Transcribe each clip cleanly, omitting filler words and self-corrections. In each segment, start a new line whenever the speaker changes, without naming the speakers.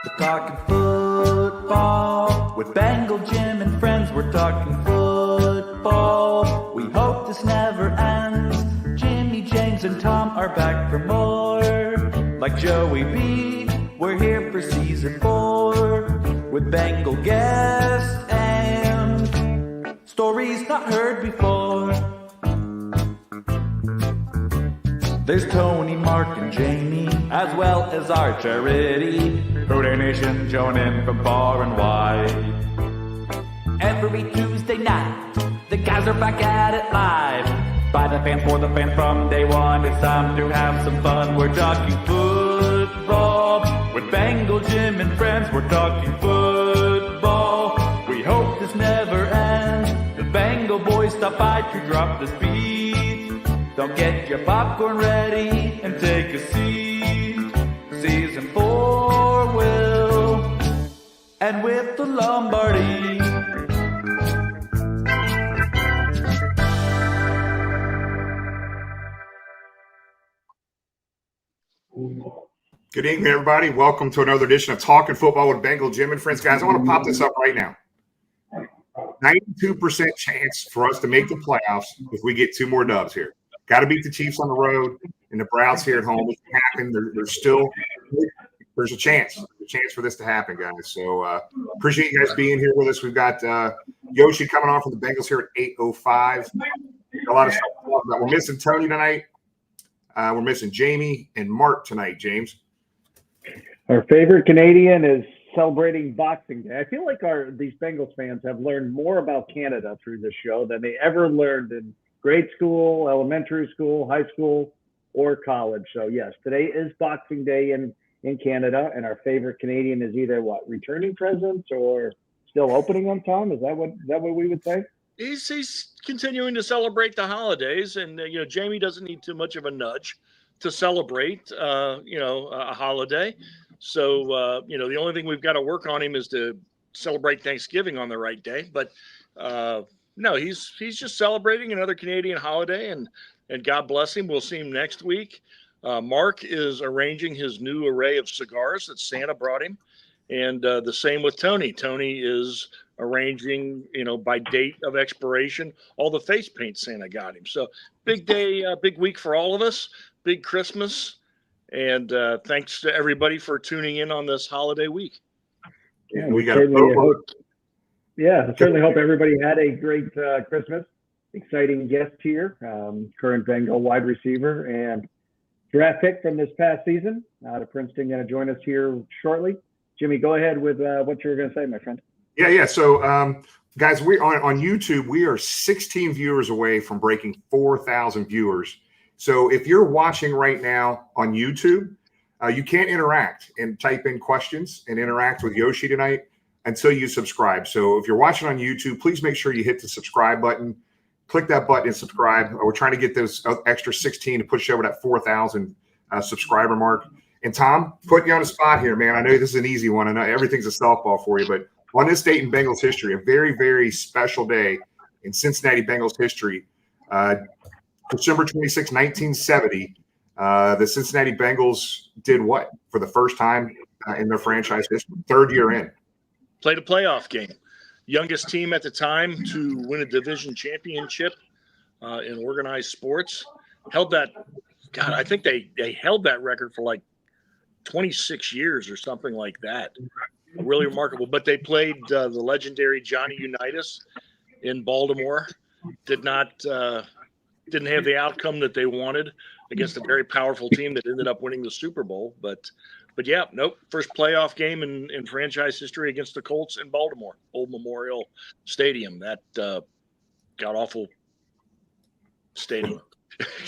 We're talking football with Bengal Jim and friends. We're talking football. We hope this never ends. Jimmy, James, and Tom are back for more. Like Joey B, we're here for season 4 with Bengal guests and stories not heard before. There's Tony, Mark, and Jamie, as well as our charity, Hooday Nation joining from far and wide. Every Tuesday night, the guys are back at it live. By the fans, for the fans, from day one, it's time to have some fun. We're talking football with Bengal Jim and friends. We're talking football. We hope this never ends. The Bengal boys stop by to drop the speed. Don't get your popcorn ready and take a seat. Season 4 will end with the Lombardi.
Good evening, everybody. Welcome to another edition of Talking Football with Bengal Jim and friends. Guys, I want to pop this up right now. 92% chance for us to make the playoffs if we get 2 more dubs here. Got to beat the Chiefs on the road and the Browns here at home. It can happen. There's a chance for this to happen, guys. So appreciate you guys being here with us. We've got Yoshi coming on from the Bengals here at 8:05. A lot of stuff to talk about. We're missing Tony tonight. We're missing Jamie and Mark tonight, James.
Our favorite Canadian is celebrating Boxing Day. I feel like these Bengals fans have learned more about Canada through this show than they ever learned in grade school, elementary school, high school, or college. So yes, today is Boxing Day in Canada, and our favorite Canadian is either returning presents or still opening them. Tom, is that what we would say?
He's continuing to celebrate the holidays, and Jamie doesn't need too much of a nudge to celebrate a holiday. So the only thing we've got to work on him is to celebrate Thanksgiving on the right day. But no, he's just celebrating another Canadian holiday, and God bless him. We'll see him next week. Mark is arranging his new array of cigars that Santa brought him, and the same with Tony. Tony is arranging, by date of expiration, all the face paint Santa got him. So big day, big week for all of us, big Christmas, and thanks to everybody for tuning in on this holiday week.
Yeah, we certainly hope everybody had a great Christmas. Exciting guest here, current Bengal wide receiver and draft pick from this past season out of Princeton, going to join us here shortly. Jimmy, go ahead with what you were going to say, my friend.
Yeah. So, guys, we on YouTube, we are 16 viewers away from breaking 4,000 viewers. So if you're watching right now on YouTube, you can't interact and type in questions and interact with Yoshi tonight until you subscribe. So if you're watching on YouTube, please make sure you hit the subscribe button. Click that button and subscribe. We're trying to get those extra 16 to push over that 4,000 subscriber mark. And Tom, putting you on the spot here, man. I know this is an easy one. I know everything's a softball for you, but on this date in Bengals history, a very, very special day in Cincinnati Bengals history, December 26, 1970, the Cincinnati Bengals did what for the first time in their franchise history? 3rd year in.
Played a playoff game. Youngest team at the time to win a division championship in organized sports. Held that, God, I think they held that record for 26 years or something like that. Really remarkable. But they played the legendary Johnny Unitas in Baltimore. Didn't have the outcome that they wanted against a very powerful team that ended up winning the Super Bowl. But yeah, nope. First playoff game in franchise history against the Colts in Baltimore, Old Memorial Stadium. That god-awful stadium.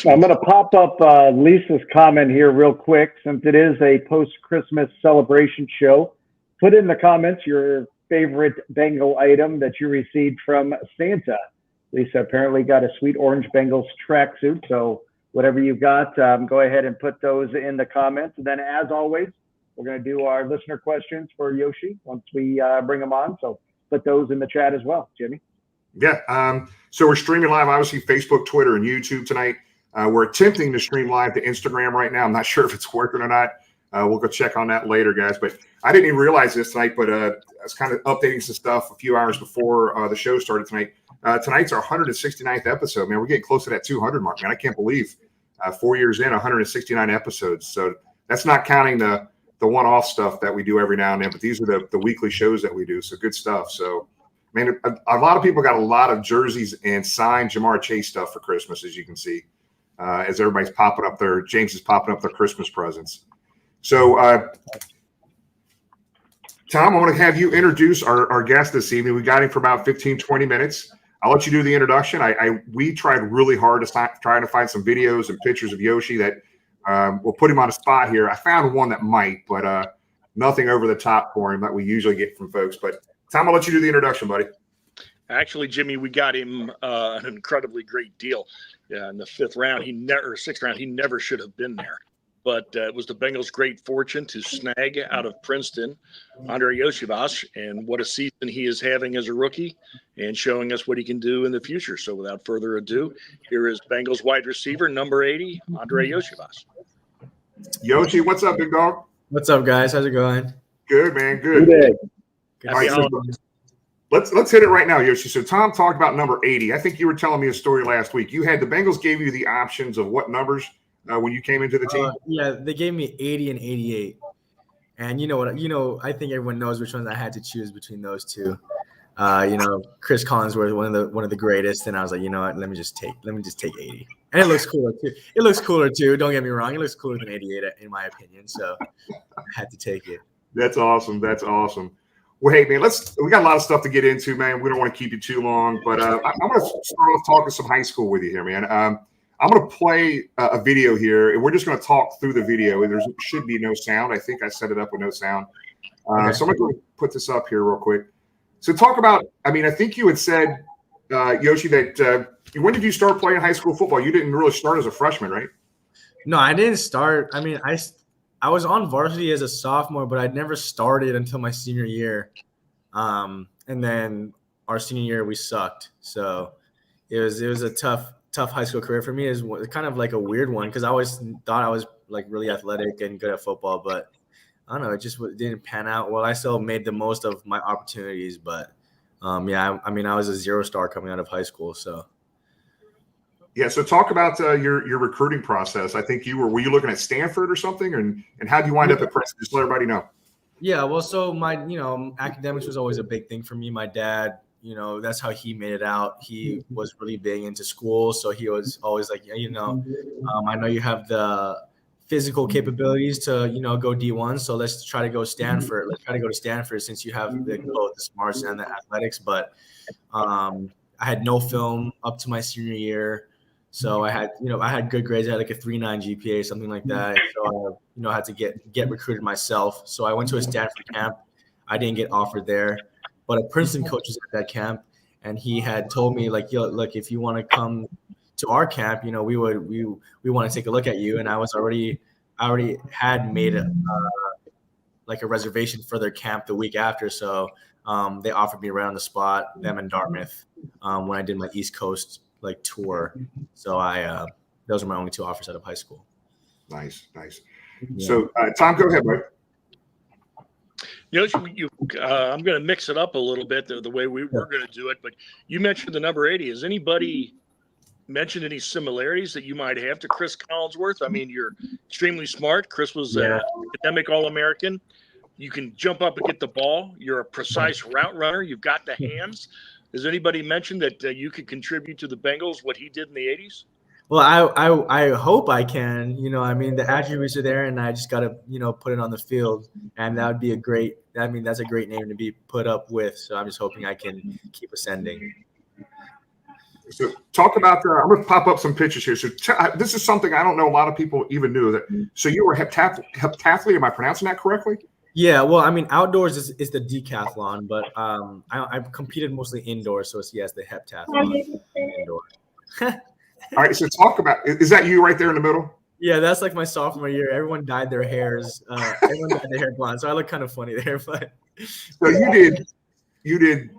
I'm going to pop up Lisa's comment here real quick, since it is a post-Christmas celebration show. Put in the comments your favorite Bengal item that you received from Santa. Lisa apparently got a sweet orange Bengals tracksuit, so whatever you got, go ahead and put those in the comments. And then, as always, we're going to do our listener questions for Yoshi once we bring them on. So put those in the chat as well, Jimmy.
Yeah. So we're streaming live, obviously, Facebook, Twitter, and YouTube tonight. We're attempting to stream live to Instagram right now. I'm not sure if it's working or not. We'll go check on that later, guys. But I didn't even realize this tonight, but I was kind of updating some stuff a few hours before the show started tonight. Tonight's our 169th episode, man. We're getting close to that 200 mark, man. I can't believe 4 years in, 169 episodes. So that's not counting the one-off stuff that we do every now and then, but these are the weekly shows that we do. So good stuff. So, man, a lot of people got a lot of jerseys and signed Jamar Chase stuff for Christmas, as you can see, as everybody's popping up James is popping up their Christmas presents. So, Tom, I want to have you introduce our guest this evening. We got him for about 15, 20 minutes. I'll let you do the introduction. We tried really hard to try to find some videos and pictures of Yoshi that we'll put him on a spot here. I found one that might, but nothing over the top for him that we usually get from folks. But Tom, I'll let you do the introduction, buddy.
Actually, Jimmy, we got him an incredibly great deal in the 6th round. He never should have been there. But it was the Bengals' great fortune to snag out of Princeton Andrei Iosivas, and what a season he is having as a rookie and showing us what he can do in the future. So without further ado, here is Bengals wide receiver, number 80, Andrei Iosivas.
Yoshi, what's up, big dog?
What's up, guys? How's it going?
Good, man. Good.
Good.
All right, so let's hit it right now, Yoshi. So Tom talked about number 80. I think you were telling me a story last week. You had the Bengals gave you the options of what numbers when you came into the team?
Yeah, they gave me 80 and 88. And I think everyone knows which ones I had to choose between those two. Chris Collinsworth, one of the greatest, and I was like, you know what, let me just take 80. And it looks cooler too. Don't get me wrong, it looks cooler than 88 in my opinion. So I had to take it.
That's awesome. Well, hey, man, we got a lot of stuff to get into, man. We don't want to keep you too long, but I'm going to start off talking some high school with you here, man. I'm going to play a video here, and we're just going to talk through the video. There should be no sound. I think I set it up with no sound.
Okay.
So I'm going to put this up here real quick. So talk about, I think you had said, Yoshi, that when did you start playing high school football? You didn't really start as a freshman, right?
No, I didn't start. I was on varsity as a sophomore, but I never started until my senior year. And then our senior year, we sucked. So it was a tough high school career for me. Is kind of like a weird one because I always thought I was like really athletic and good at football, but I don't know, it just didn't pan out. Well, I still made the most of my opportunities, but I was a 0-star coming out of high school. So
yeah. So talk about your recruiting process. I think were you looking at Stanford or something, and how do you wind up at Princeton? Just let everybody know.
Yeah, well, so my academics was always a big thing for me. My dad, that's how he made it out. He was really big into school, so he was always like, I know you have the physical capabilities to, go D1, so let's try to go Stanford. Let's try to go to Stanford since you have both the smarts and the athletics. But I had no film up to my senior year, so I had good grades. I had like a 3.9 GPA, something like that. So I had to get recruited myself. So I went to a Stanford camp. I didn't get offered there. But a Princeton coach was at that camp, and he had told me, like, yo, look, if you want to come to our camp, we want to take a look at you. And I already had made a reservation for their camp the week after. So they offered me right on the spot, them in Dartmouth, when I did my East Coast tour. So those were my only two offers out of high school.
Nice.
Yeah.
So Tom, go ahead, bud.
I'm going to mix it up a little bit the way we were going to do it, but you mentioned the number 80. Has anybody mentioned any similarities that you might have to Chris Collinsworth? You're extremely smart. Chris was an academic All-American. You can jump up and get the ball. You're a precise route runner. You've got the hands. Has anybody mentioned that you could contribute to the Bengals what he did in the 80s?
Well, I hope I can. The attributes are there, and I just got to, put it on the field, and that would be that's a great name to be put up with. So I'm just hoping I can keep ascending.
So talk about I'm going to pop up some pictures here. So this is something I don't know a lot of people even knew that. So you were heptathlete. Am I pronouncing that correctly?
Yeah. Well, outdoors is the decathlon, but I've competed mostly indoors. So it's the heptathlon indoor.
All right, so talk about, is that you right there in the middle?
Yeah, that's like my sophomore year. Everyone dyed their hairs. Everyone dyed their hair blonde, so I look kind of funny there. But
so you did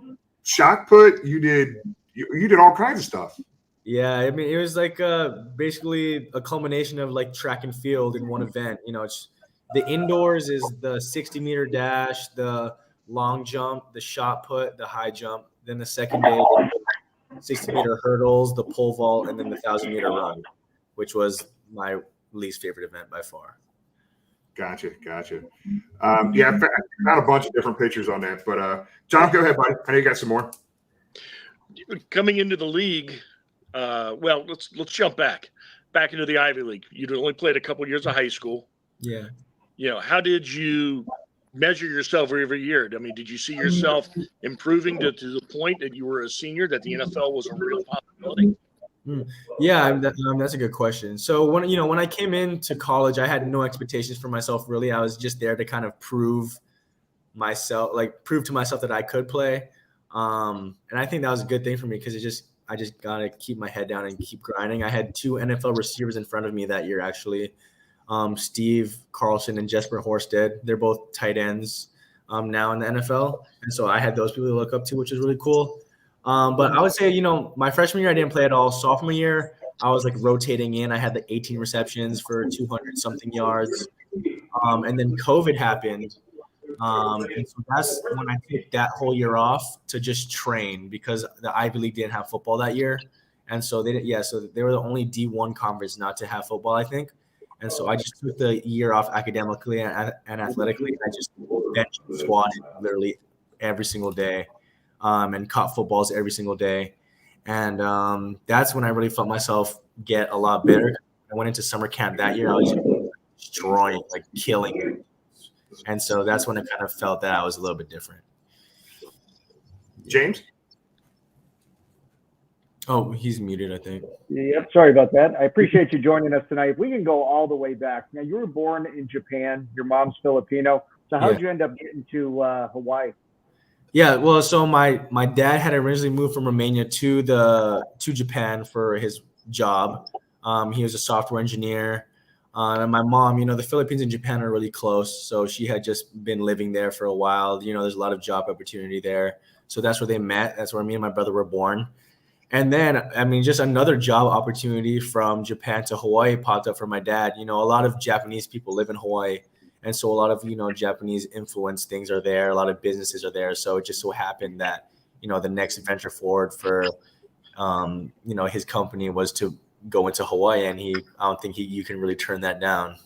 shot put, you did all kinds of stuff.
Yeah, it was like basically a culmination of like track and field in one event. the indoors is the 60-meter dash, the long jump, the shot put, the high jump. Then the second day, 60-meter hurdles, the pole vault, and then the 1,000-meter run, which was my least favorite event by far.
Gotcha. Yeah, I found a bunch of different pictures on that. But John, go ahead, buddy. I know you got some more.
Coming into the league, well, let's jump back into the Ivy League. You'd only played a couple years of high school.
Yeah.
How did you measure yourself every year? I mean, did you see yourself improving to the point that you were a senior, that the NFL was a real possibility?
Yeah, that's a good question. So when I came into college, I had no expectations for myself, really. I was just there to kind of prove to myself that I could play. And I think that was a good thing for me because I just got to keep my head down and keep grinding. I had 2 NFL receivers in front of me that year, actually. Steve Carlson and Jesper Horsted. They're both tight ends now in the NFL. And so I had those people to look up to, which is really cool. But I would say, my freshman year, I didn't play at all. Sophomore year, I was like rotating in. I had like 18 receptions for 200 something yards. And then COVID happened. And so that's when I took that whole year off to just train because the Ivy League didn't have football that year. And so so they were the only D1 conference not to have football, I think. And so I just took the year off academically and athletically. I just bench squatted literally every single day. And caught footballs every single day. And that's when I really felt myself get a lot better. I went into summer camp that year. I was destroying, like killing it. And so that's when I kind of felt that I was a little bit different.
James?
Oh, he's muted, I think.
Yep, sorry about that. I appreciate you joining us tonight. If we can go all the way back. Now, you were born in Japan. Your mom's Filipino. So how did you end up getting to Hawaii?
Yeah, well, so my dad had originally moved from Romania to Japan for his job. He was a software engineer. And my mom, the Philippines and Japan are really close. So she had just been living there for a while. There's a lot of job opportunity there. So that's where they met. That's where me and my brother were born. And then, just another job opportunity from Japan to Hawaii popped up for my dad. A lot of Japanese people live in Hawaii. And so a lot of, Japanese influence things are there. A lot of businesses are there. So it just so happened that, the next venture forward for, his company was to go into Hawaii. And I don't think you can really turn that down.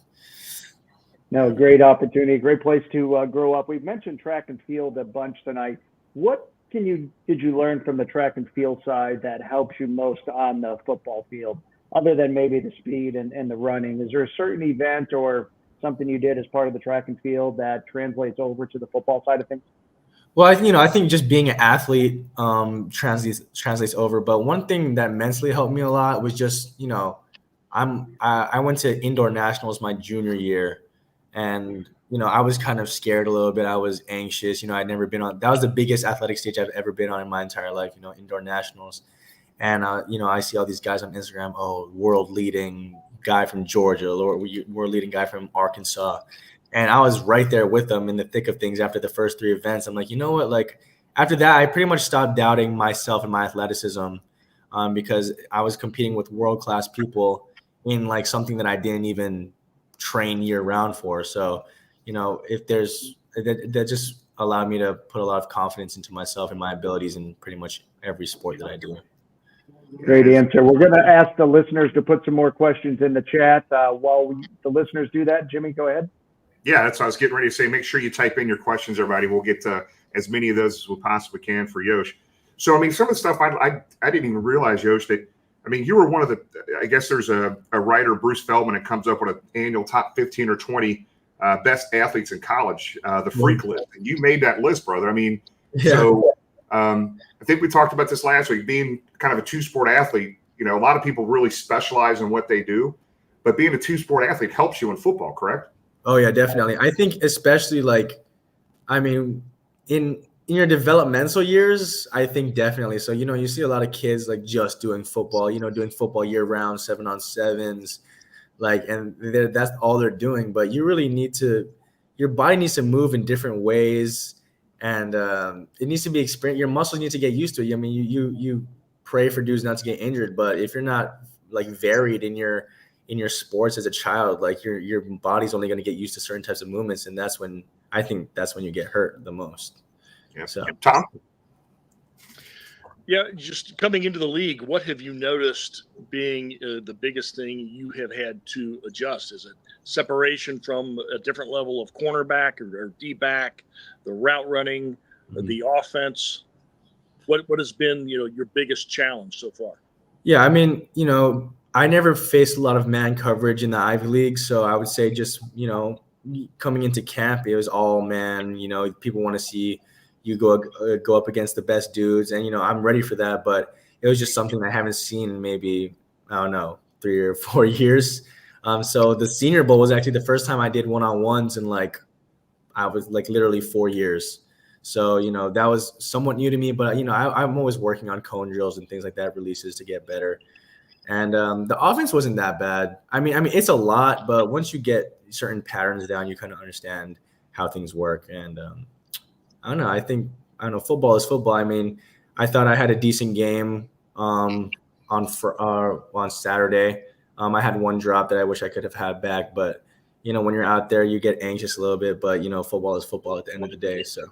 No, great opportunity. Great place to grow up. We've mentioned track and field a bunch tonight. What did you learn from the track and field side that helps you most on the football field, other than maybe the speed and the running? Is there a certain event or something you did as part of the track and field that translates over to the football side of things?
Well, I think just being an athlete translates over. But one thing that mentally helped me a lot was just, I went to indoor nationals my junior year, and I was kind of scared a little bit. I was anxious. I'd never been on. That was the biggest athletic stage I've ever been on in my entire life. Indoor nationals, and I see all these guys on Instagram. Oh, world leading guy from Georgia, world leading guy from Arkansas. And I was right there with them in the thick of things after the first 3 events. I'm like, you know what? Like after that, I pretty much stopped doubting myself and my athleticism because I was competing with world-class people in like something that I didn't even train year round for. So, if that just allowed me to put a lot of confidence into myself and my abilities in pretty much every sport that I do.
Great answer. We're going to ask the listeners to put some more questions in the chat. While the listeners do that, Jimmy, go ahead.
Yeah, that's what I was getting ready to say. Make sure you type in your questions, everybody. We'll get to as many of those as we possibly can for Yosh. So, some of the stuff I didn't even realize, Yosh, that, you were one of the, I guess there's a writer, Bruce Feldman, that comes up with an annual top 15 or 20 best athletes in college, the freak list. And you made that list, brother. So I think we talked about this last week, being kind of a 2-sport athlete. A lot of people really specialize in what they do, but being a 2-sport athlete helps you in football, correct?
Oh yeah, definitely. I think especially in your developmental years, I think definitely. So, you see a lot of kids like just doing football, doing football year round, 7-on-7s, and that's all they're doing. But you really your body needs to move in different ways, and it needs to be experienced. Your muscles need to get used to it. You pray for dudes not to get injured, but if you're not like varied in your in your sports as a child, like your body's only going to get used to certain types of movements, and that's when you get hurt the most.
Yeah.
So
Tom?
Yeah, just coming into the league, what have you noticed being the biggest thing you have had to adjust? Is it separation from a different level of cornerback or D-back, the route running, the offense? What has been, your biggest challenge so far?
Yeah, I mean, I never faced a lot of man coverage in the Ivy League, so I would say just, coming into camp, it was all man. People want to see you go up against the best dudes, and I'm ready for that. But it was just something I haven't seen in maybe, I don't know, 3 or 4 years. So the Senior Bowl was actually the first time I did one-on-ones in I was literally 4 years. So, that was somewhat new to me, but, I'm always working on cone drills and things like that, releases to get better. And the offense wasn't that bad. I mean, it's a lot, but once you get certain patterns down, you kind of understand how things work. And I don't know. Football is football. I mean, I thought I had a decent game on Saturday. I had one drop that I wish I could have had back, but when you're out there, you get anxious a little bit. But football is football at the end of the day. So.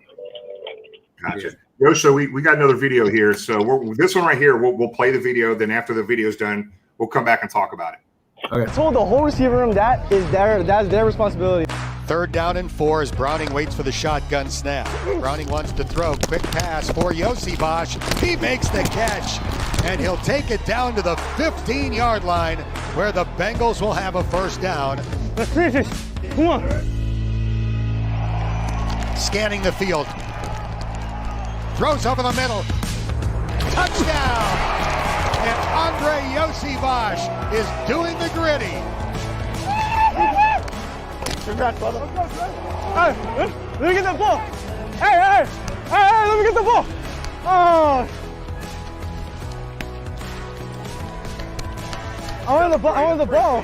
Gotcha. Yoshi, so we got another video here. So this one right here, we'll play the video. Then after the video's done, we'll come back and talk about it.
Okay. I told the whole receiver room that's their responsibility.
3rd down and 4 as Browning waits for the shotgun snap. Browning wants to throw. Quick pass for Iosivas. He makes the catch, and he'll take it down to the 15-yard line where the Bengals will have a first down.
Let's finish this. Come on.
Scanning the field. Throws over the middle. Touchdown! And Andrei Iosivas is doing the gritty.
Congrats, brother. Hey, let me get the ball. Hey, let me get the ball. Oh. I want the ball.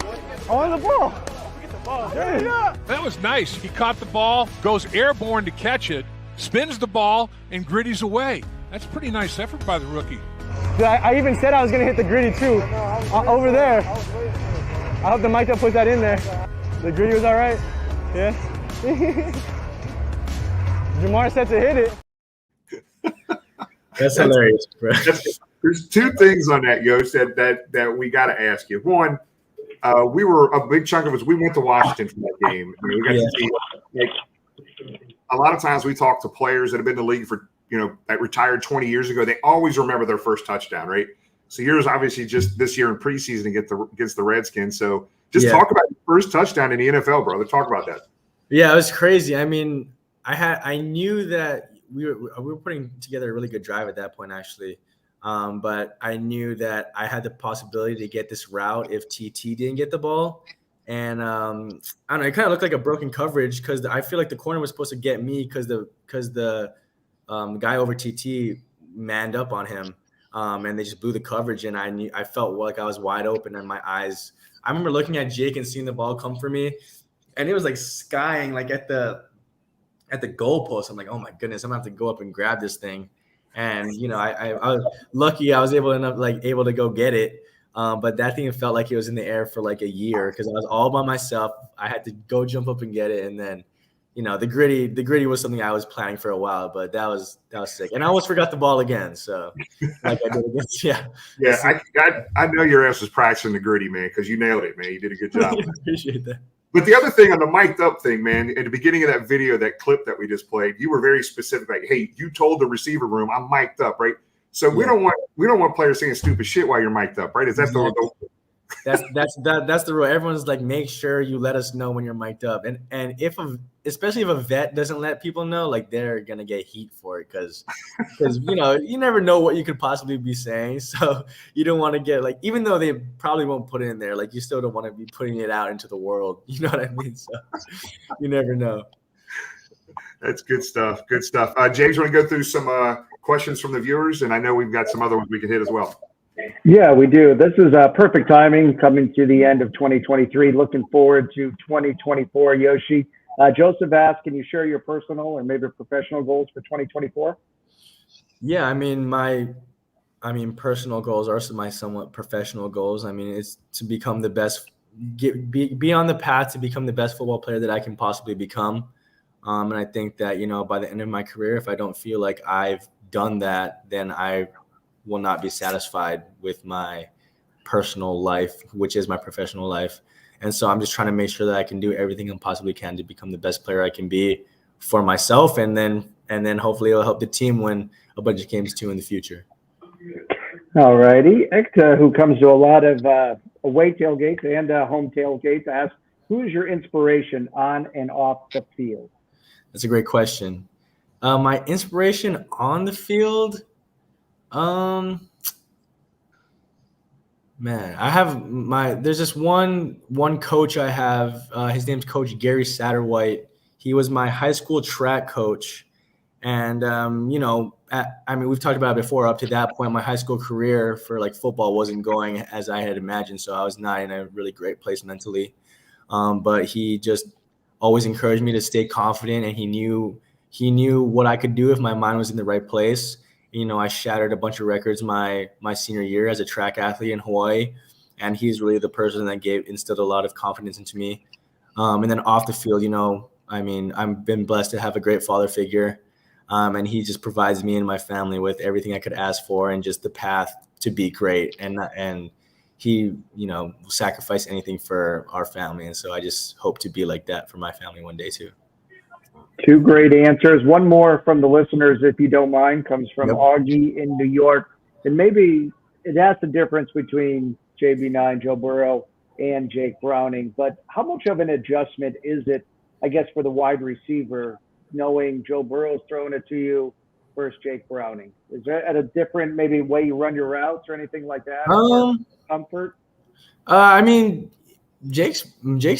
That was nice. He caught the ball, goes airborne to catch it, spins the ball, and gritties away. That's a pretty nice effort by the rookie.
Dude, I even said I was going to hit the gritty too. Over there. I hope the mic up put that in there. The gritty was all right. Yeah. Jamar said to hit it.
That's hilarious, bro.
There's 2 things on that, Yosh, that we got to ask you. One, we were a big chunk of us. We went to Washington for that game. I mean, we got to see, a lot of times we talk to players that have been in the league for, that retired 20 years ago. They always remember their first touchdown, right? So yours obviously just this year in preseason against the Redskins. So just talk about your first touchdown in the NFL, brother. Talk about that.
Yeah, it was crazy. I mean, I knew that we were putting together a really good drive at that point, actually. But I knew that I had the possibility to get this route if TT didn't get the ball. And I don't know, it kind of looked like a broken coverage because I feel like the corner was supposed to get me because the guy over TT manned up on him. And they just blew the coverage, and I felt like I was wide open, and my eyes. I remember looking at Jake and seeing the ball come for me, and it was like skying like at the goalpost. I'm like, oh my goodness, I'm gonna have to go up and grab this thing. And I was lucky I was able to go get it. But that thing felt like it was in the air for like a year because I was all by myself. I had to go jump up and get it, and then the gritty was something I was planning for a while, but that was sick. And I almost forgot the ball again. So like I did against,
Yeah, I know your ass was practicing the gritty, man, because you nailed it, man. You did a good job.
Appreciate that.
But the other thing on the mic'd up thing, man, at the beginning of that video, that clip that we just played, you were very specific. Like, hey, you told the receiver room I'm mic'd up, right? So we don't want players saying stupid shit while you're mic'd up, right? Is that the
That's the rule. Everyone's like, make sure you let us know when you're mic'd up. And especially if a vet doesn't let people know, like they're gonna get heat for it because you never know what you could possibly be saying. So you don't want to get like, even though they probably won't put it in there, like you still don't want to be putting it out into the world. You know what I mean? So you never know.
That's good stuff. Good stuff. James, want to go through some questions from the viewers? And I know we've got some other ones we can hit as well.
Yeah, we do. This is perfect timing coming to the end of 2023. Looking forward to 2024, Yoshi. Joseph asked, can you share your personal or maybe professional goals for 2024?
Yeah, I mean, personal goals are my somewhat professional goals. I mean, it's to become the best be on the path to become the best football player that I can possibly become. And I think that, by the end of my career, if I don't feel like I've done that, then I will not be satisfied with my personal life, which is my professional life. And so I'm just trying to make sure that I can do everything I possibly can to become the best player I can be for myself. And then hopefully it'll help the team win a bunch of games too in the future.
All righty. Ekta, who comes to a lot of away tailgates and home tailgates, asks, who is your inspiration on and off the field?
That's a great question. My inspiration on the field, man, there's this one coach I have. His name's Coach Gary Satterwhite. He was my high school track coach. And, we've talked about it before. Up to that point, my high school career for football wasn't going as I had imagined. So I was not in a really great place mentally. But he just always encouraged me to stay confident, and he knew what I could do if my mind was in the right place. I shattered a bunch of records my senior year as a track athlete in Hawaii, and he's really the person that instilled a lot of confidence into me. And then off the field, I've been blessed to have a great father figure, and he just provides me and my family with everything I could ask for and just the path to be great. And he, will sacrifice anything for our family. And so I just hope to be like that for my family one day too.
Two great answers. One more from the listeners, if you don't mind, comes from Augie in New York. And maybe it has the difference between JB9, Joe Burrow, and Jake Browning. But how much of an adjustment is it, I guess, for the wide receiver, knowing Joe Burrow's throwing it to you versus Jake Browning? Is that a different maybe way you run your routes or anything like that? Comfort?
Jake's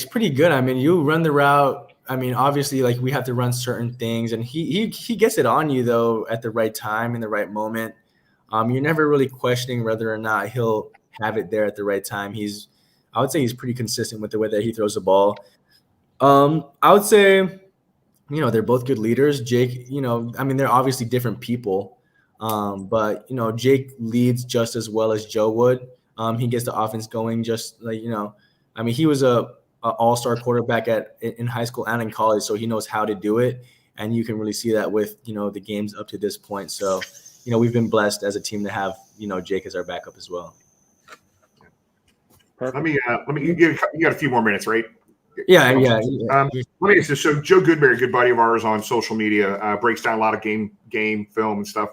pretty good. You run the route. Obviously, we have to run certain things, and he gets it on you though at the right time in the right moment. You're never really questioning whether or not he'll have it there at the right time. I would say he's pretty consistent with the way that he throws the ball. I would say, they're both good leaders. Jake, they're obviously different people, but Jake leads just as well as Joe would. He gets the offense going just he was a all-star quarterback in high school and in college, so he knows how to do it, and you can really see that with the games up to this point. So we've been blessed as a team to have Jake as our backup as well.
Perfect. You got a few more minutes, right?
Yeah.
Let me ask you, so Joe Goodberry, a good buddy of ours on social media, breaks down a lot of game film and stuff,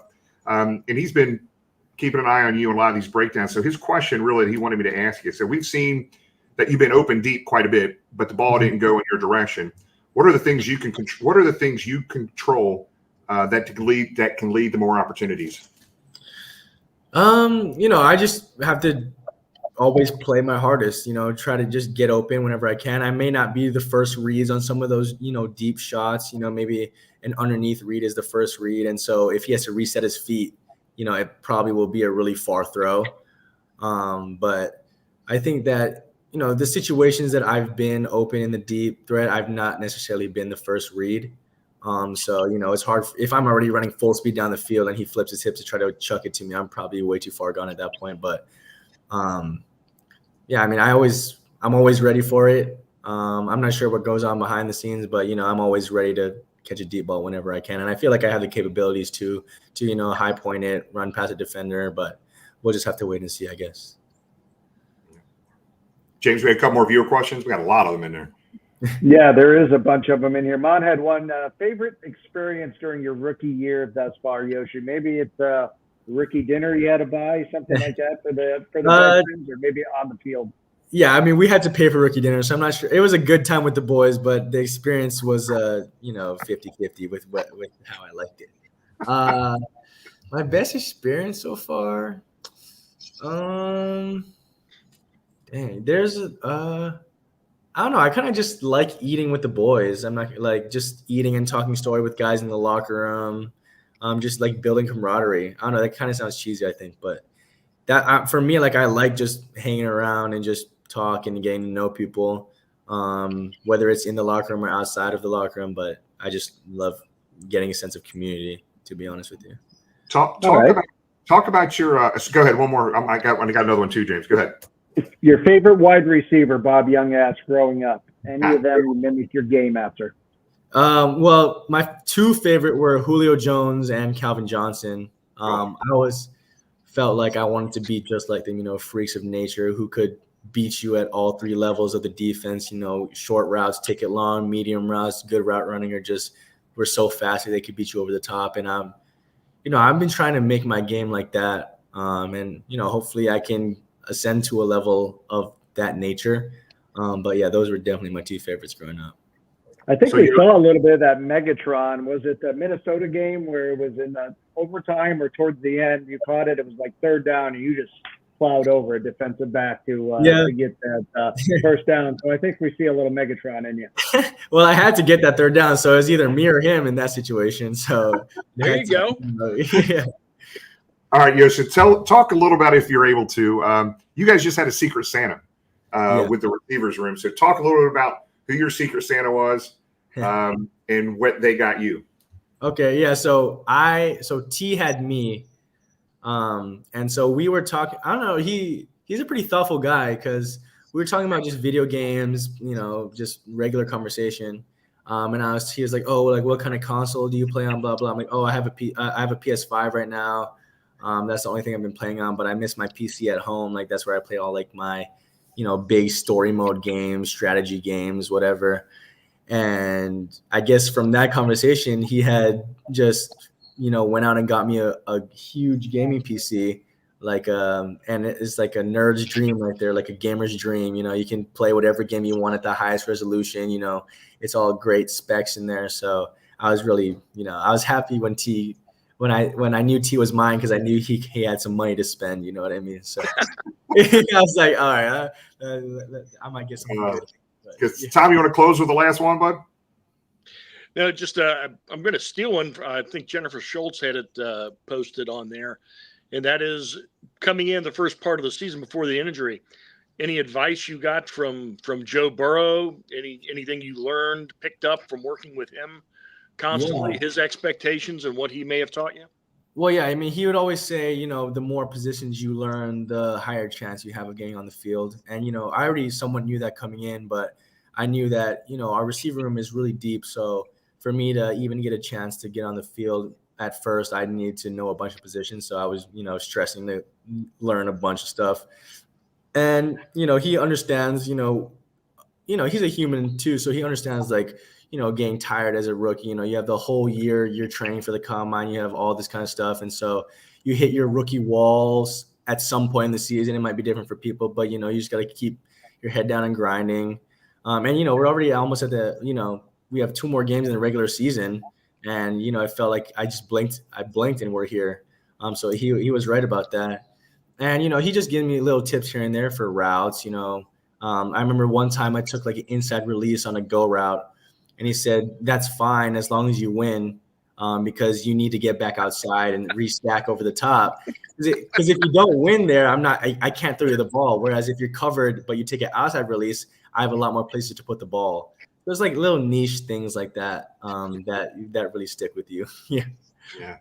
and he's been keeping an eye on you and a lot of these breakdowns. So his question really that he wanted me to ask you, so we've seen that you've been open deep quite a bit, but the ball didn't go in your direction. What are the things you can control that can lead to more opportunities?
I just have to always play my hardest, try to just get open whenever I can. I may not be the first reads on some of those, deep shots, maybe an underneath read is the first read. And so if he has to reset his feet, it probably will be a really far throw. But I think that, the situations that I've been open in the deep threat, I've not necessarily been the first read. So, it's hard if I'm already running full speed down the field and he flips his hip to try to chuck it to me. I'm probably way too far gone at that point. But I'm always ready for it. I'm not sure what goes on behind the scenes, but I'm always ready to catch a deep ball whenever I can. And I feel like I have the capabilities to high point it, run past a defender, but we'll just have to wait and see, I guess.
James, we had a couple more viewer questions. We got a lot of them in there.
Yeah, there is a bunch of them in here. Mon had one favorite experience during your rookie year thus far, Yoshi. Maybe it's a rookie dinner you had to buy, something like that for the veterans, or maybe on the field.
Yeah, we had to pay for rookie dinner, so I'm not sure. It was a good time with the boys, but the experience was 50-50 with how I liked it. My best experience so far, there's I don't know. I kind of just like eating with the boys. I'm not just eating and talking story with guys in the locker room. Just building camaraderie. I don't know. That kind of sounds cheesy, I think, but that for me, I like just hanging around and just talking and getting to know people, whether it's in the locker room or outside of the locker room. But I just love getting a sense of community, to be honest with you.
Talk about your. Go ahead. One more. I got another one too, James. Go ahead.
Your favorite wide receiver, Bob Young asked, growing up. Any of them you mimic your game after?
Well, my two favorite were Julio Jones and Calvin Johnson. I always felt like I wanted to be just like them, freaks of nature who could beat you at all three levels of the defense, short routes, take it long, medium routes, good route running, or just were so fast that they could beat you over the top. And I've been trying to make my game like that. And hopefully I can ascend to a level of that nature. But yeah, those were definitely my two favorites growing up.
I think we saw a little bit of that Megatron. Was it the Minnesota game where it was in the overtime or towards the end? You caught it. It was like third down, and you just plowed over a defensive back to get that first down. So I think we see a little Megatron in you.
Well, I had to get that third down, so it was either me or him in that situation. So
there you go.
Yeah.
All right, Yoshi, talk a little about, if you're able to. You guys just had a Secret Santa with the receivers room. So talk a little bit about who your Secret Santa was and what they got you.
Okay, yeah. So T had me, and so we were talking. I don't know. He's a pretty thoughtful guy because we were talking about just video games, just regular conversation. And he was like, oh, like what kind of console do you play on? Blah blah. I'm like, oh, I have a PS5 right now. That's the only thing I've been playing on, but I miss my PC at home. Like that's where I play all like my, big story mode games, strategy games, whatever. And I guess from that conversation, he had just, went out and got me a huge gaming PC, and it's like a nerd's dream right there, like a gamer's dream. You can play whatever game you want at the highest resolution. It's all great specs in there. So I was really, I was happy when I knew T was mine because I knew he had some money to spend. You know what I mean? So I was like, all right, I might get something good.
Tom, you want to close with the last one, bud?
No, just I'm going to steal one. I think Jennifer Schultz had it posted on there, and that is coming in the first part of the season before the injury. Any advice you got from Joe Burrow? Anything you learned, picked up from working with him constantly? His expectations and what he may have taught you?
Well, yeah, I mean, he would always say, the more positions you learn, the higher chance you have of getting on the field. And, I already somewhat knew that coming in, but I knew that, our receiver room is really deep. So for me to even get a chance to get on the field at first, I needed to know a bunch of positions. So I was, stressing to learn a bunch of stuff. And, he understands, he's a human too. So he understands getting tired as a rookie. You have the whole year you're training for the combine, you have all this kind of stuff. And so you hit your rookie walls at some point in the season. It might be different for people, but, you just got to keep your head down and grinding. And, we're already almost at the, we have 2 more games in the regular season. And, I felt like I blinked and we're here. So he was right about that. And, he just gave me little tips here and there for routes. I remember one time I took like an inside release on a go route. And he said, that's fine as long as you win, because you need to get back outside and restack over the top. Because if you don't win there, I can't throw you the ball. Whereas if you're covered, but you take an outside release, I have a lot more places to put the ball. There's like little niche things like that that really stick with you.
Yeah.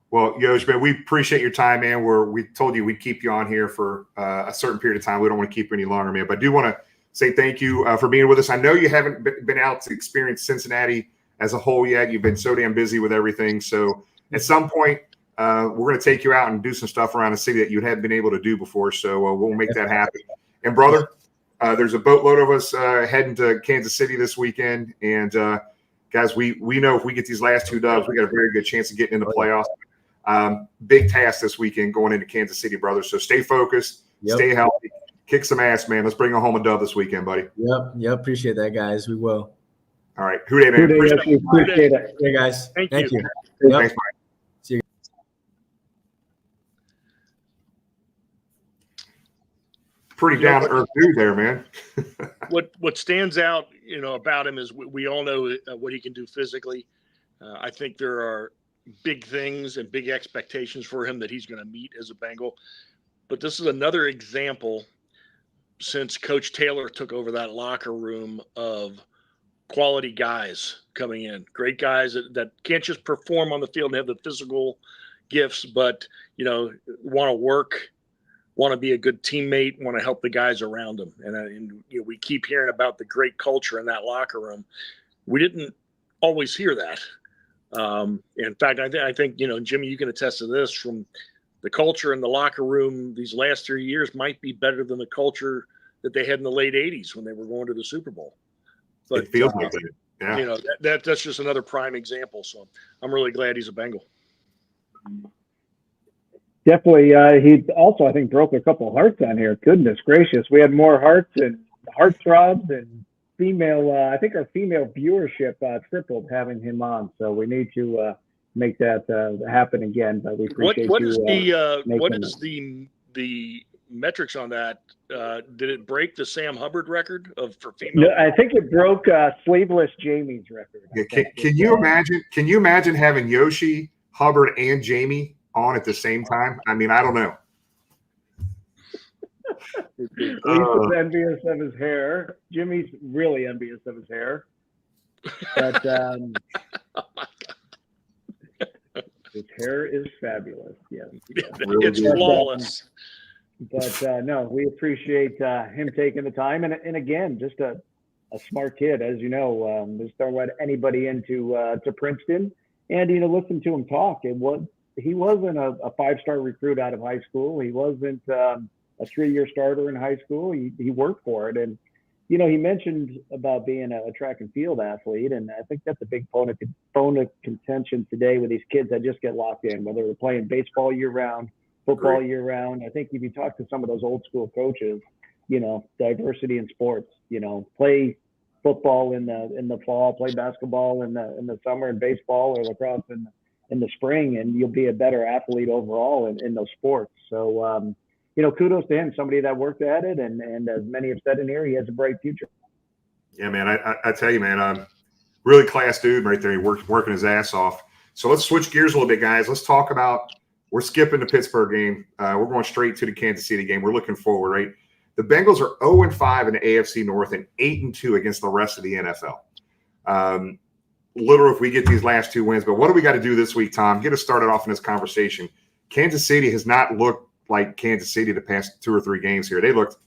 Well, Yosh, man, we appreciate your time, man. We told you we'd keep you on here for a certain period of time. We don't want to keep you any longer, man. But I do want to say thank you for being with us. I know you haven't been out to experience Cincinnati as a whole yet. You've been so damn busy with everything. So at some point, we're going to take you out and do some stuff around the city that you hadn't been able to do before. So we'll make that happen. And, brother, there's a boatload of us heading to Kansas City this weekend. And, guys, we know if we get these last 2 dubs, we got a very good chance of getting in the playoffs. Big task this weekend going into Kansas City, brother. So stay focused, stay healthy. Kick some ass, man. Let's bring home a dub this weekend, buddy.
Yep. Appreciate that, guys. We will.
All right. Who day, man?
Appreciate it.
Hey, guys.
Thank you.
Yep.
Thanks, Mike.
See you.
Pretty down to earth dude there, man.
What stands out, about him is we all know what he can do physically. I think there are big things and big expectations for him that he's going to meet as a Bengal. But this is another example since Coach Taylor took over that locker room of quality guys coming in, great guys that can't just perform on the field and have the physical gifts, but, want to work want to be a good teammate, want to help the guys around them. And we keep hearing about the great culture in that locker room. We didn't always hear that. In fact, I think, Jimmy, you can attest to this, from the culture in the locker room these last 3 years might be better than the culture that they had in the late 80s when they were going to the Super Bowl. But
it feels like that. Yeah.
That's just another prime example. So I'm really glad he's a Bengal.
Definitely. He also, I think, broke a couple of hearts on here. Goodness gracious. We had more hearts and heartthrobs and female. I think our female viewership tripled having him on. So we need to make that happen again. But we appreciate
what
you.
What is the metrics on that? Did it break the Sam Hubbard record for female?
No, I think it broke Sleeveless Jamie's record.
Yeah, can you imagine? Can you imagine having Yoshi, Hubbard, and Jamie on at the same time? I mean, I don't know.
Lisa's envious of his hair. Jimmy's really envious of his hair. But his hair is fabulous. Yes,
it's flawless.
But no, we appreciate him taking the time, and again, just a smart kid, as you know. Just don't let anybody into to Princeton, and listen to him talk. He wasn't a 5-star recruit out of high school. He wasn't a 3-year starter in high school. He worked for it, and he mentioned about being a track and field athlete, and I think that's a big bone of contention today with these kids that just get locked in, whether they're playing baseball year round, football year round. I think if you talk to some of those old school coaches, diversity in sports, play football in the fall, play basketball in the summer, and baseball or lacrosse in the spring, and you'll be a better athlete overall in those sports. So, kudos to him, somebody that worked at it, and as many have said in here, he has a bright future.
Yeah, man, I tell you, man, really class dude right there. He working his ass off. So let's switch gears a little bit, guys. Let's talk about. We're skipping the Pittsburgh game. We're going straight to the Kansas City game. We're looking forward, right? The Bengals are 0-5 in the AFC North and 8-2 against the rest of the NFL. Literally, if we get these last 2 wins, but what do we got to do this week, Tom? Get us started off in this conversation. Kansas City has not looked like Kansas City the past 2 or 3 games here. They looked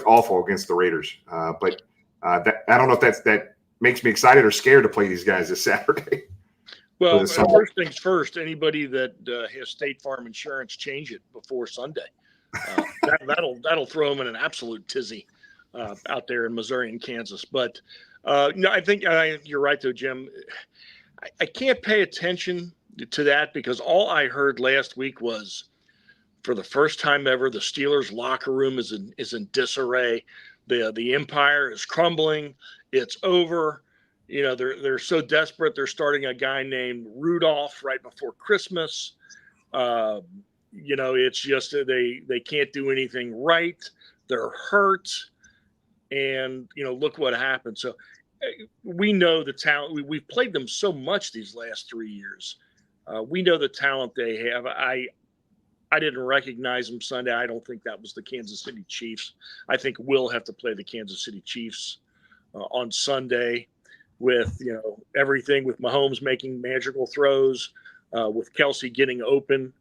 awful against the Raiders. But I don't know if that makes me excited or scared to play these guys this Saturday.
Well, first things first, anybody that has State Farm insurance, change it before Sunday. That'll throw them in an absolute tizzy out there in Missouri and Kansas. But no, I think you're right, though, Jim. I can't pay attention to that because all I heard last week was, for the first time ever, the Steelers' locker room is in disarray. The empire is crumbling. It's over. They're so desperate. They're starting a guy named Rudolph right before Christmas. It's just they can't do anything right. They're hurt, and look what happened. So we know the talent. We've played them so much these last 3 years. We know the talent they have. I didn't recognize them Sunday. I don't think that was the Kansas City Chiefs. I think we'll have to play the Kansas City Chiefs on Sunday. With everything, with Mahomes making magical throws, with Kelsey getting open.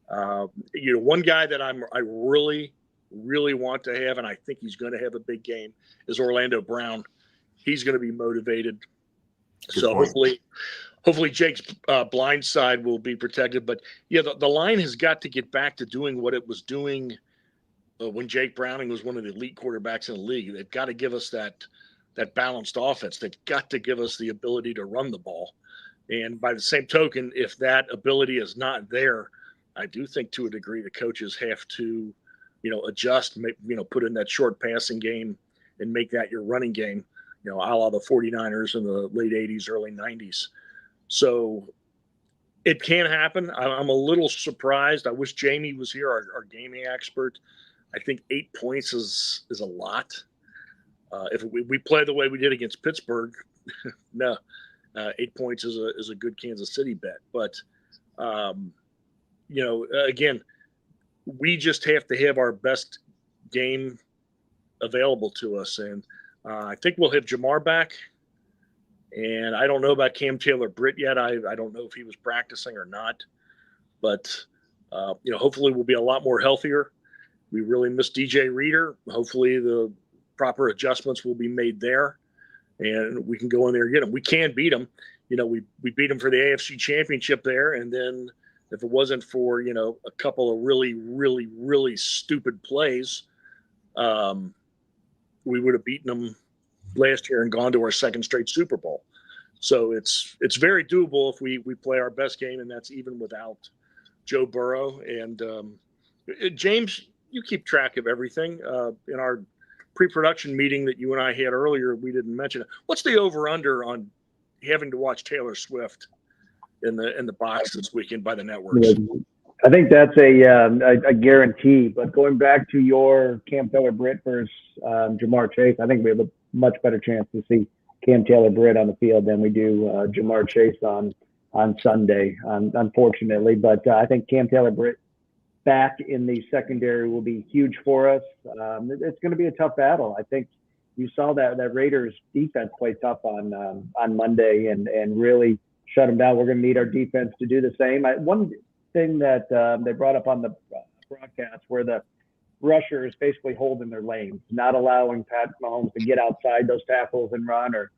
One guy that I really, really want to have, and I think he's going to have a big game, is Orlando Brown. He's going to be motivated.
Good
so
point.
hopefully Jake's blind side will be protected. But yeah, the line has got to get back to doing what it was doing when Jake Browning was one of the elite quarterbacks in the league. They've got to give us that balanced offense. They've got to give us the ability to run the ball. And by the same token, if that ability is not there, I do think to a degree the coaches have to, adjust, put in that short passing game and make that your running game, a la the 49ers in the late 80s, early 90s. So it can happen. I'm a little surprised. I wish Jamie was here, our gaming expert. I think 8 points is a lot. If we play the way we did against Pittsburgh, no, 8 points is a good Kansas City bet. But, again, we just have to have our best game available to us. And I think we'll have Jamar back. And I don't know about Cam Taylor-Britt yet. I don't know if he was practicing or not. But, hopefully we'll be a lot more healthier. We really miss DJ Reader. Hopefully the proper adjustments will be made there, and we can go in there and get them. We can beat them. We beat them for the AFC Championship there, and then if it wasn't for a couple of really, really, really stupid plays, we would have beaten them last year and gone to our second straight Super Bowl. So it's very doable if we play our best game, and that's even without Joe Burrow. And James, you keep track of everything. In our pre-production meeting that you and I had earlier, we didn't mention it. What's the over/under on having to watch Taylor Swift in the box this weekend by the networks?
I think that's a guarantee. But going back to your Cam Taylor-Britt versus Jamar Chase, I think we have a much better chance to see Cam Taylor-Britt on the field than we do Jamar Chase on Sunday, unfortunately. But I think Cam Taylor-Britt back in the secondary will be huge for us. It's going to be a tough battle. I think you saw that Raiders defense play tough on Monday and really shut them down. We're going to need our defense to do the same. One thing that they brought up on the broadcast where the rushers basically holding their lanes, not allowing Pat Mahomes to get outside those tackles and run or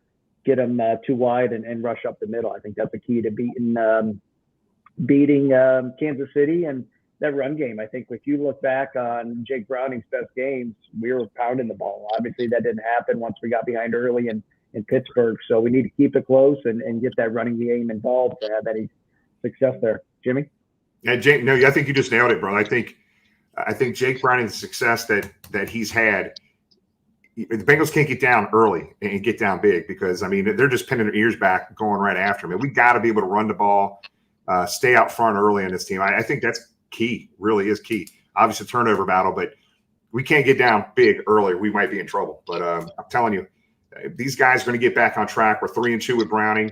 get them too wide and rush up the middle. I think that's the key to beating Kansas City and that run game. I think if you look back on Jake Browning's best games, we were pounding the ball. Obviously, that didn't happen once we got behind early in Pittsburgh. So we need to keep it close and get that running game involved to have any success there. Jimmy?
Yeah, Jake. No, I think you just nailed it, bro. I think Jake Browning's success that he's had. The Bengals can't get down early and get down big because they're just pinning their ears back, going right after him. And we got to be able to run the ball, stay out front early in this team. I think that's key. Really is key. Obviously, turnover battle, but we can't get down big early. We might be in trouble. But I'm telling you, these guys are going to get back on track. We're 3-2 with Browning.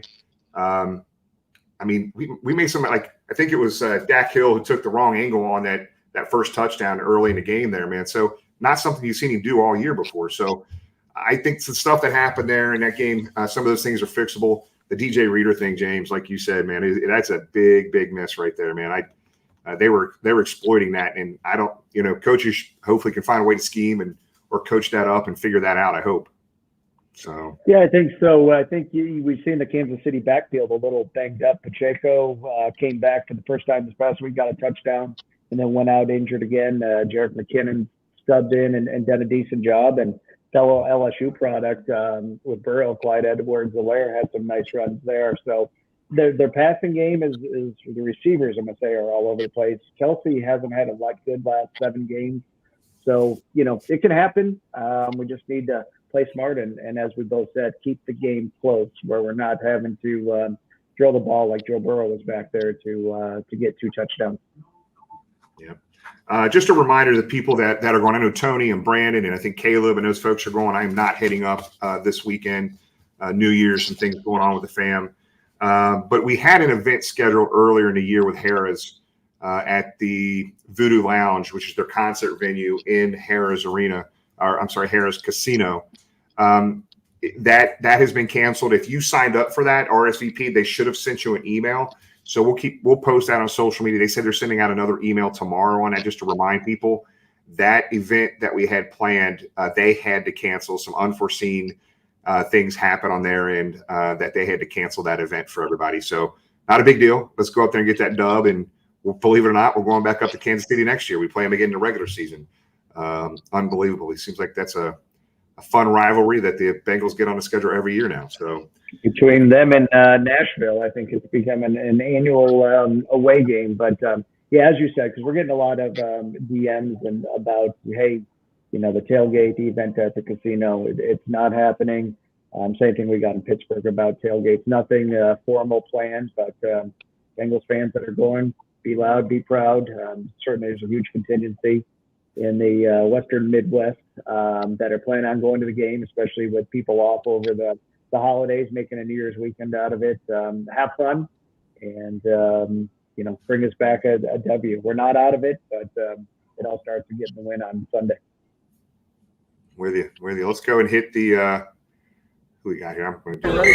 We made some, I think it was Dak Hill who took the wrong angle on that first touchdown early in the game there, man. So not something you've seen him do all year before. So I think the stuff that happened there in that game, some of those things are fixable. The DJ Reader thing, James, like you said, man, that's a big, big miss right there, man. They were exploiting that, and I don't, coaches hopefully can find a way to scheme or coach that up and figure that out. I hope. So
yeah, I think so. I think we've seen the Kansas City backfield a little banged up. Pacheco came back for the first time this past week, got a touchdown, and then went out injured again. Jarek McKinnon stubbed in and done a decent job, and fellow LSU product with Burrow, Clyde Edwards-Helaire had some nice runs there. So their passing game is the receivers, I'm going to say, are all over the place. Kelsey hasn't had a good last 7 games. So, it can happen. We just need to play smart and as we both said, keep the game close where we're not having to drill the ball like Joe Burrow was back there to get 2 touchdowns.
Yeah. Just a reminder to the people that are going. I know Tony and Brandon and I think Caleb and those folks are going. I'm not heading up this weekend. New Year's, some things going on with the fam. But we had an event scheduled earlier in the year with Harrah's at the Voodoo Lounge, which is their concert venue in Harrah's Harrah's Casino. That has been canceled. If you signed up for that RSVP, they should have sent you an email. So we'll post that on social media. They said they're sending out another email tomorrow on that just to remind people that event that we had planned, they had to cancel. Some unforeseen things happen on their end that they had to cancel that event for everybody. So not a big deal. Let's go up there and get that dub. And believe it or not, we're going back up to Kansas City next year. We play them again in the regular season. Unbelievable. It seems like that's a fun rivalry that the Bengals get on the schedule every year now. So
between them and Nashville, I think it's become an annual away game. But yeah, as you said, because we're getting a lot of DMs and about, hey, the tailgate event at the casino, it's not happening. Same thing we got in Pittsburgh about tailgates. Nothing formal planned, but Bengals fans that are going, be loud, be proud. Certainly there's a huge contingency in the Western Midwest that are planning on going to the game, especially with people off over the holidays, making a New Year's weekend out of it. Have fun and, bring us back a W. We're not out of it, but it all starts with getting the win on Sunday.
With you. Let's go and hit the who we got here. I'm going to do it.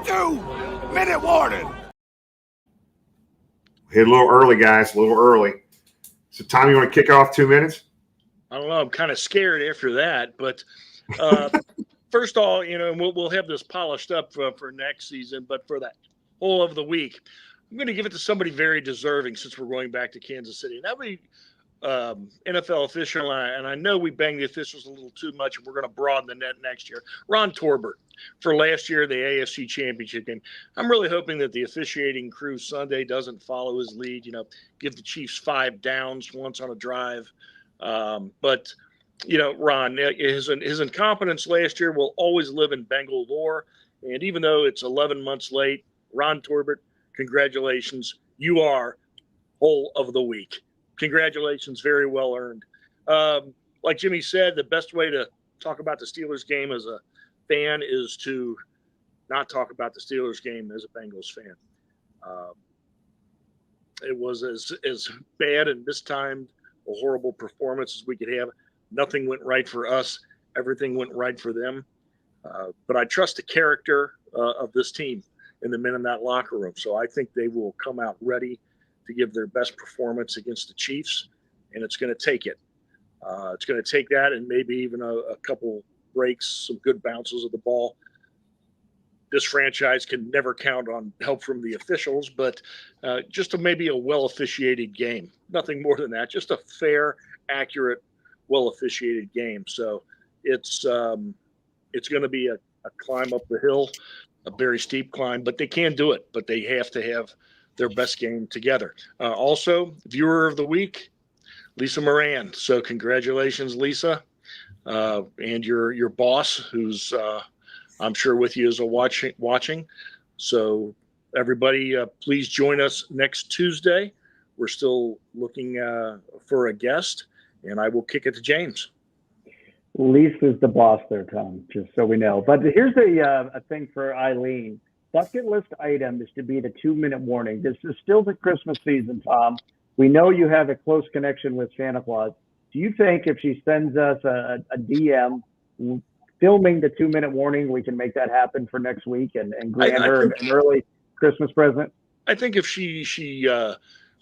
2-minute warning.
Hit a little early, guys. A little early. So, Tom, you want to kick off 2 minutes?
I don't know. I'm kind of scared after that, but first of all, and we'll have this polished up for next season. But for that whole of the week, I'm going to give it to somebody very deserving since we're going back to Kansas City. And that would be NFL official, and I know we bang the officials a little too much, and we're going to broaden the net next year. Ron Torbert for last year, the AFC Championship game. I'm really hoping that the officiating crew Sunday doesn't follow his lead. Give the Chiefs 5 downs once on a drive. But Ron, his incompetence last year will always live in Bengal lore. And even though it's 11 months late, Ron Torbert, congratulations. You are whole of the week. Congratulations. Very well earned. Like Jimmy said, the best way to talk about the Steelers game as a fan is to not talk about the Steelers game as a Bengals fan. It was as bad and mistimed a horrible performance as we could have. Nothing went right for us. Everything went right for them. But I trust the character of this team and the men in that locker room. So I think they will come out ready to give their best performance against the Chiefs, and it's going to take it. It's going to take that and maybe even a couple breaks, some good bounces of the ball. This franchise can never count on help from the officials, but just maybe a well-officiated game. Nothing more than that. Just a fair, accurate, well-officiated game. So it's going to be a climb up the hill, a very steep climb, but they can do it. But they have to have their best game together. Also, viewer of the week, Lisa Moran. So congratulations, Lisa, and your boss, who's I'm sure with you as a watching. So everybody, please join us next Tuesday. We're still looking for a guest, and I will kick it to James.
Lisa's the boss there, Tom, just so we know. But here's a thing for Eileen. Bucket list item is to be the 2-minute warning. This is still the Christmas season, Tom. We know you have a close connection with Santa Claus. Do you think if she sends us a DM filming the 2-minute warning, we can make that happen for next week and grant her an early Christmas present?
I think if she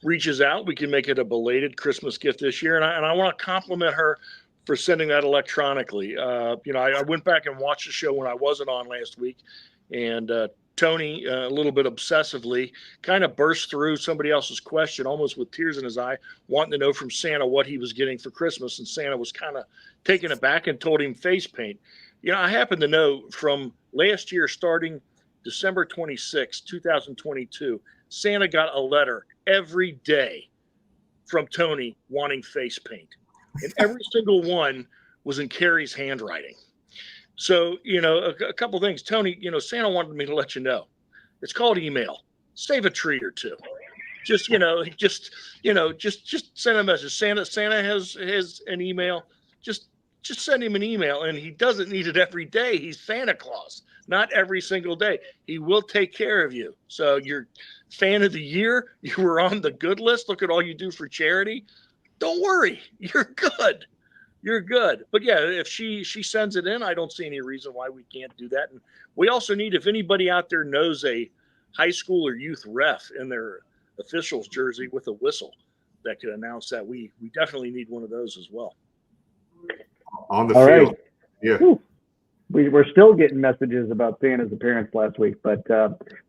reaches out, we can make it a belated Christmas gift this year. And I want to compliment her for sending that electronically. I went back and watched the show when I wasn't on last week, and Tony, a little bit obsessively, kind of burst through somebody else's question, almost with tears in his eye, wanting to know from Santa what he was getting for Christmas. And Santa was kind of taken aback and told him face paint. I happen to know from last year, starting December 26, 2022, Santa got a letter every day from Tony wanting face paint. And every single one was in Carrie's handwriting. So, a couple of things. Tony, Santa wanted me to let you know. It's called email. Save a treat or two. Just send a message. Santa has an email. Just send him an email, and he doesn't need it every day. He's Santa Claus, not every single day. He will take care of you. So you're fan of the year. You were on the good list. Look at all you do for charity. Don't worry. You're good. You're good. But yeah, if she sends it in, I don't see any reason why we can't do that. And we also need, if anybody out there knows a high school or youth ref in their officials jersey with a whistle that could announce that, we definitely need one of those as well.
On the
All
field.
Right.
Yeah.
Whew. We're still getting messages about Santa's appearance last week, but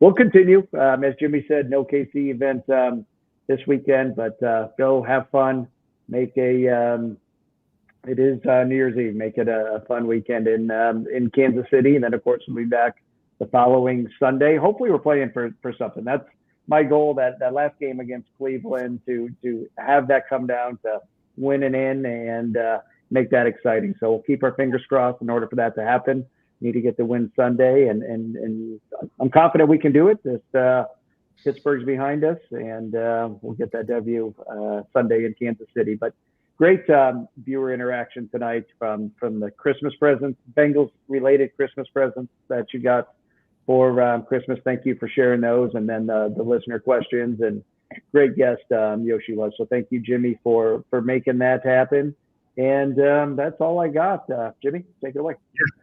we'll continue. As Jimmy said, no KC event this weekend, but go have fun. Make it is New Year's Eve. Make it a fun weekend in Kansas City, and then of course we'll be back the following Sunday. Hopefully, we're playing for something. That's my goal. That last game against Cleveland to have that come down to winning in and make that exciting. So we'll keep our fingers crossed in order for that to happen. Need to get the win Sunday, and I'm confident we can do it. This Pittsburgh's behind us, and we'll get that W Sunday in Kansas City. But great viewer interaction tonight from the Christmas presents, Bengals-related Christmas presents that you got for Christmas. Thank you for sharing those, and then the listener questions, and great guest Yoshi was. So thank you, Jimmy, for making that happen. And that's all I got. Jimmy, take it away.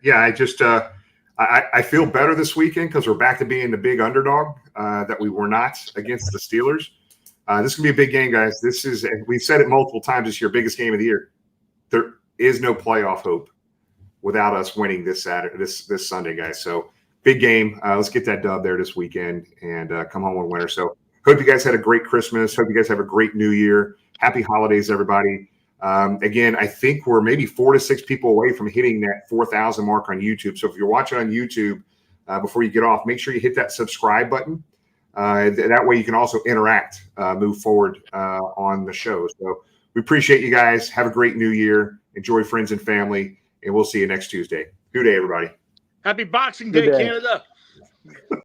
Yeah, I just I feel better this weekend because we're back to being the big underdog that we were not against the Steelers. This is going to be a big game, guys. This is, we've said it multiple times this year, biggest game of the year. There is no playoff hope without us winning this Saturday, this Sunday, guys. So big game. Let's get that dub there this weekend and come home with a winner. So hope you guys had a great Christmas. Hope you guys have a great New Year. Happy holidays, everybody. Again, I think we're maybe 4 to 6 people away from hitting that 4,000 mark on YouTube. So if you're watching on YouTube, before you get off, make sure you hit that subscribe button. That way you can also interact, move forward on the show. So we appreciate you guys. Have a great New Year. Enjoy friends and family, and we'll see you next Tuesday. Good day, everybody.
Happy Boxing Day, Canada.